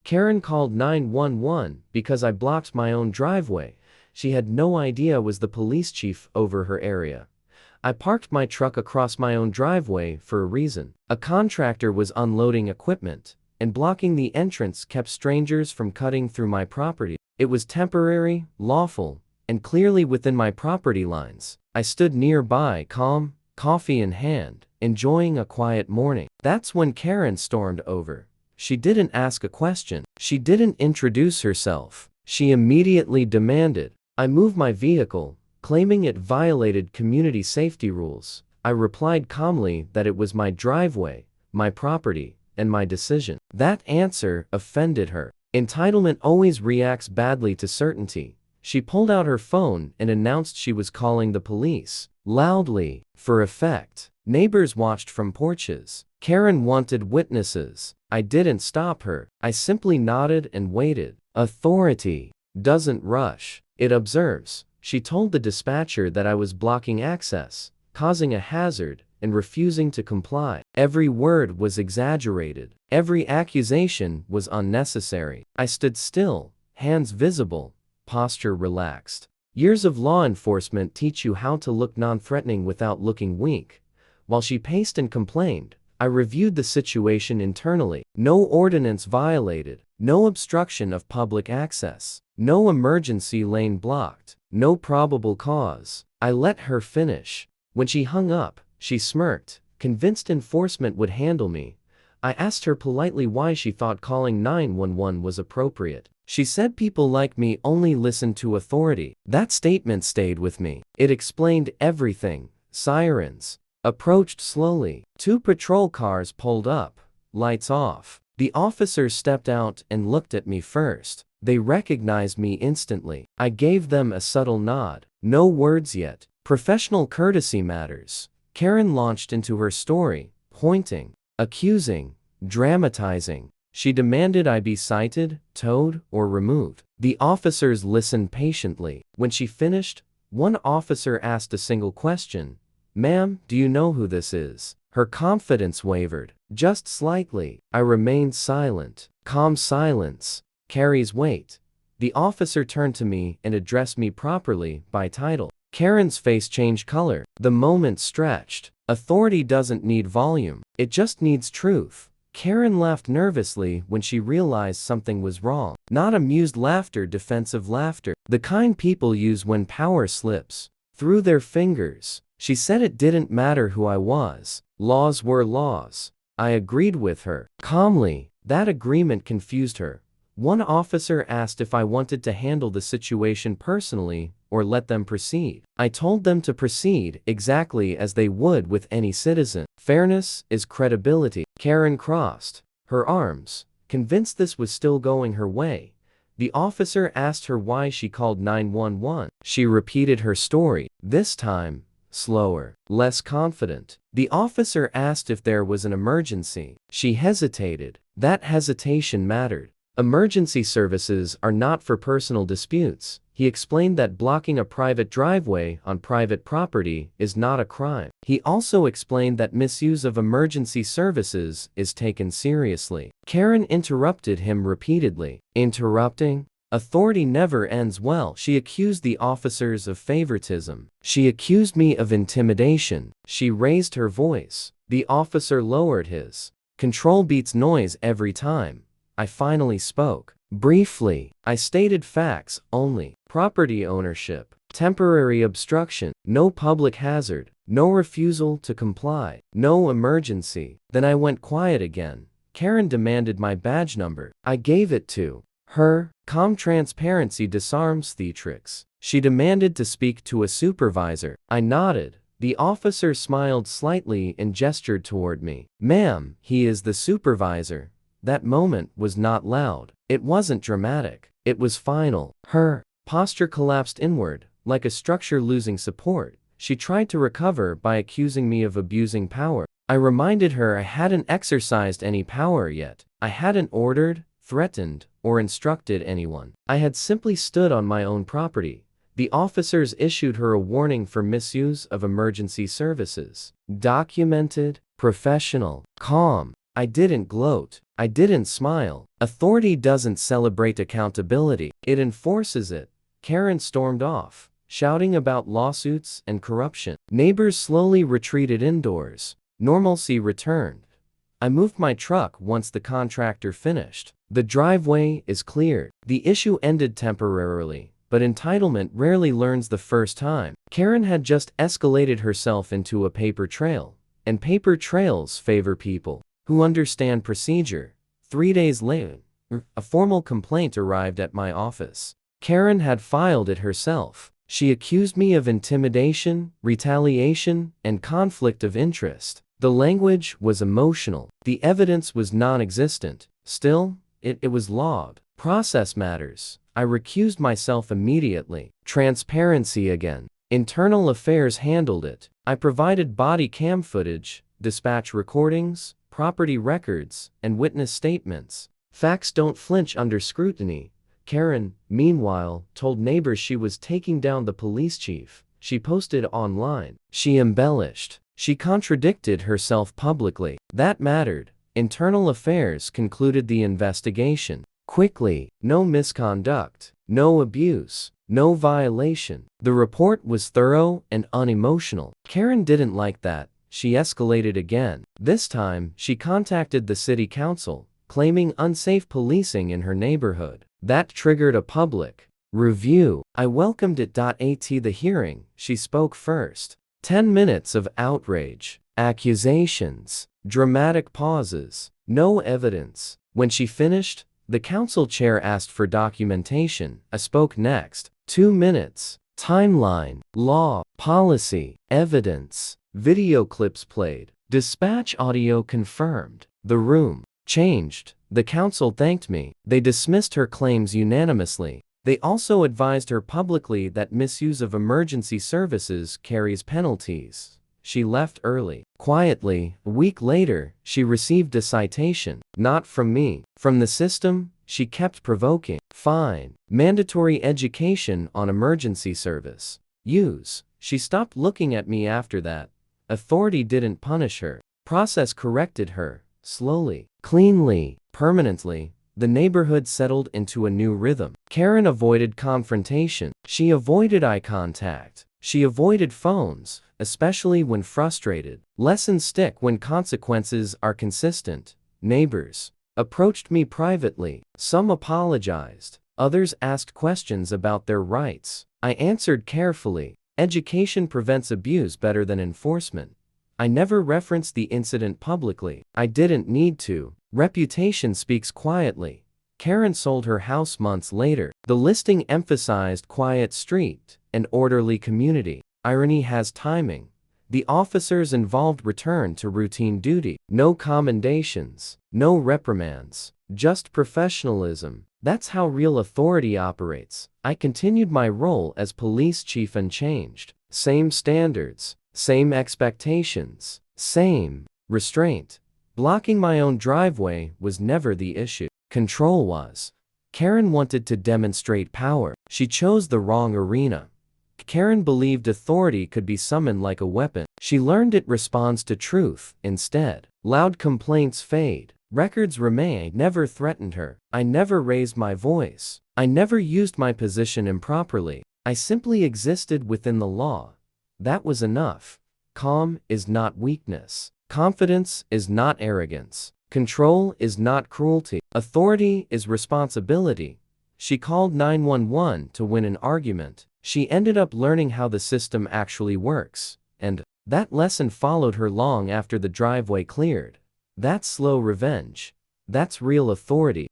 Karen called 911 because I blocked my own driveway. She had no idea I was the police chief over her area. I parked my truck across my own driveway for a reason. A contractor was unloading equipment, and blocking the entrance kept strangers from cutting through my property. It was temporary, lawful, and clearly within my property lines. I stood nearby, calm, coffee in hand, enjoying a quiet morning. That's when Karen stormed over. She didn't ask a question. She didn't introduce herself. She immediately demanded I move my vehicle, claiming it violated community safety rules. I replied calmly that it was my driveway, my property, and my decision. That answer offended her. Entitlement always reacts badly to certainty. She pulled out her phone and announced she was calling the police, loudly, for effect. Neighbors watched from porches. Karen wanted witnesses. I didn't stop her. I simply nodded and waited. Authority doesn't rush. It observes. She told the dispatcher that I was blocking access, causing a hazard, and refusing to comply. Every word was exaggerated. Every accusation was unnecessary. I stood still, hands visible, posture relaxed. Years of law enforcement teach you how to look non-threatening without looking weak. While she paced and complained, I reviewed the situation internally. No ordinance violated, no obstruction of public access, no emergency lane blocked, no probable cause. I let her finish. When she hung up, she smirked, convinced enforcement would handle me. I asked her politely why she thought calling 911 was appropriate. She said people like me only listen to authority. That statement stayed with me. It explained everything. Sirens approached slowly. 2 patrol cars pulled up, lights off. The officers stepped out and looked at me first. They recognized me instantly. I gave them a subtle nod. No words yet. Professional courtesy matters. Karen launched into her story, pointing, accusing, dramatizing. She demanded I be cited, towed, or removed. The officers listened patiently. When she finished, one officer asked a single question. Ma'am, do you know who this is? Her confidence wavered, just slightly. I remained silent. Calm silence carries weight. The officer turned to me and addressed me properly, by title. Karen's face changed color. The moment stretched. Authority doesn't need volume. It just needs truth. Karen laughed nervously when she realized something was wrong. Not amused laughter, defensive laughter. The kind people use when power slips through their fingers. She said it didn't matter who I was. Laws were laws. I agreed with her. Calmly. That agreement confused her. One officer asked if I wanted to handle the situation personally or let them proceed. I told them to proceed exactly as they would with any citizen. Fairness is credibility. Karen crossed her arms, convinced this was still going her way. The officer asked her why she called 911. She repeated her story, this time slower, less confident. The officer asked if there was an emergency. She hesitated. That hesitation mattered. Emergency services are not for personal disputes. He explained that blocking a private driveway on private property is not a crime. He also explained that misuse of emergency services is taken seriously. Karen interrupted him repeatedly. Interrupting? Authority never ends well. She accused the officers of favoritism. She accused me of intimidation. She raised her voice. The officer lowered his. Control beats noise every time. I finally spoke. Briefly, I stated facts only. Property ownership, temporary obstruction, no public hazard, no refusal to comply, no emergency. Then I went quiet again. Karen demanded my badge number. I gave it to her. Calm transparency disarms theatrics. She demanded to speak to a supervisor. I nodded. The officer smiled slightly and gestured toward me. Ma'am, he is the supervisor. That moment was not loud. It wasn't dramatic. It was final. Her posture collapsed inward, like a structure losing support. She tried to recover by accusing me of abusing power. I reminded her I hadn't exercised any power yet. I hadn't ordered, threatened, or instructed anyone. I had simply stood on my own property. The officers issued her a warning for misuse of emergency services. Documented, professional, calm. I didn't gloat. I didn't smile. Authority doesn't celebrate accountability, it enforces it. Karen stormed off, shouting about lawsuits and corruption. Neighbors slowly retreated indoors. Normalcy returned. I moved my truck once the contractor finished. The driveway is cleared. The issue ended temporarily, but entitlement rarely learns the first time. Karen had just escalated herself into a paper trail, and paper trails favor people who understand procedure. 3 days later, a formal complaint arrived at my office. Karen had filed it herself. She accused me of intimidation, retaliation, and conflict of interest. The language was emotional. The evidence was non-existent. Still, it was logged. Process matters. I recused myself immediately. Transparency again. Internal Affairs handled it. I provided body cam footage, dispatch recordings, property records, and witness statements. Facts don't flinch under scrutiny. Karen, meanwhile, told neighbors she was taking down the police chief. She posted online. She embellished. She contradicted herself publicly. That mattered. Internal Affairs concluded the investigation quickly. No misconduct, no abuse, no violation. The report was thorough and unemotional. Karen didn't like that. She escalated again. This time, she contacted the city council, claiming unsafe policing in her neighborhood. That triggered a public review. I welcomed it. At the hearing, she spoke first. 10 minutes of outrage, accusations, dramatic pauses, no evidence. When she finished, the council chair asked for documentation. I spoke next. 2 minutes. Timeline, law, policy, evidence. Video clips played. Dispatch audio confirmed. The room changed. The council thanked me. They dismissed her claims unanimously. They also advised her publicly that misuse of emergency services carries penalties. She left early. Quietly, a week later, she received a citation. Not from me. From the system. She kept provoking. Fine. Mandatory education on emergency service use. She stopped looking at me after that. Authority didn't punish her. Process corrected her. Slowly, cleanly, permanently. The neighborhood settled into a new rhythm. Karen avoided confrontation. She avoided eye contact. She avoided phones, especially when frustrated. Lessons stick when consequences are consistent. Neighbors approached me privately. Some apologized. Others asked questions about their rights. I answered carefully. Education prevents abuse better than enforcement. I never referenced the incident publicly. I didn't need to. Reputation speaks quietly. Karen sold her house months later. The listing emphasized quiet street and orderly community. Irony has timing. The officers involved returned to routine duty. No commendations, no reprimands, just professionalism. That's how real authority operates. I continued my role as police chief unchanged. Same standards, same expectations, same restraint. Blocking my own driveway was never the issue. Control was. Karen wanted to demonstrate power. She chose the wrong arena. Karen believed authority could be summoned like a weapon. She learned it responds to truth instead. Loud complaints fade. Records remain. I never threatened her. I never raised my voice. I never used my position improperly. I simply existed within the law. That was enough. Calm is not weakness. Confidence is not arrogance. Control is not cruelty. Authority is responsibility. She called 911 to win an argument. She ended up learning how the system actually works. And that lesson followed her long after the driveway cleared. That's slow revenge. That's real authority.